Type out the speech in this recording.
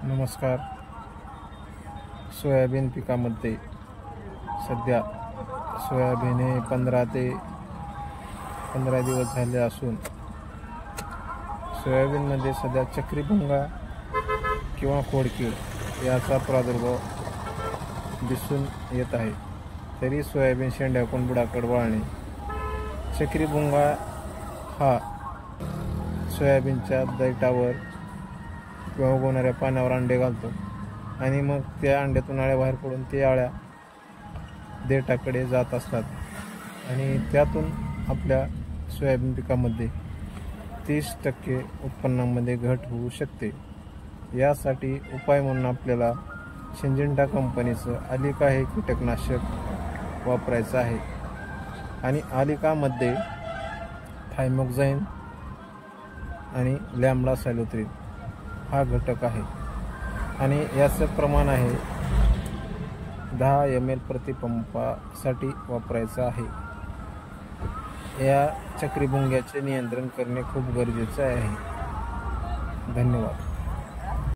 नमस्कार. सोयाबीन पिकामध्ये सध्या सोयाबीन 15 दिवस झाले असून सोयाबीनमध्ये सध्या चक्रीभुंगा किंवा खोडकीड याचा प्रादुर्भाव दिसून येत आहे. तरी सोयाबीन शेंड्याकडून बुडाकडे वळणे. चक्रीभुंगा हा सोयाबीनच्या देठावर किंवा उगवणाऱ्या पानावर अंडे घालतो आणि मग त्या अंड्यातून अळ्या बाहेर पडून ते अळ्या देठाकडे जात असतात आणि त्यातून आपल्या सोयाबीन पिकामध्ये 30% उत्पन्नामध्ये घट होऊ शकते. यासाठी उपाय म्हणून आपल्याला सिंजेंटा कंपनीचं आलिका हे कीटकनाशक वापरायचं आहे आणि आलिकामध्ये थायमोक्झाइन आणि लॅम्बडा सायलोथ्रिन हा घटक आहे आणि याचं प्रमाण आहे 10 ml प्रति पंपासाठी वापरायचं आहे. या चक्रीभुंग्याचे नियंत्रण करणे खूप गरजेचे आहे. धन्यवाद.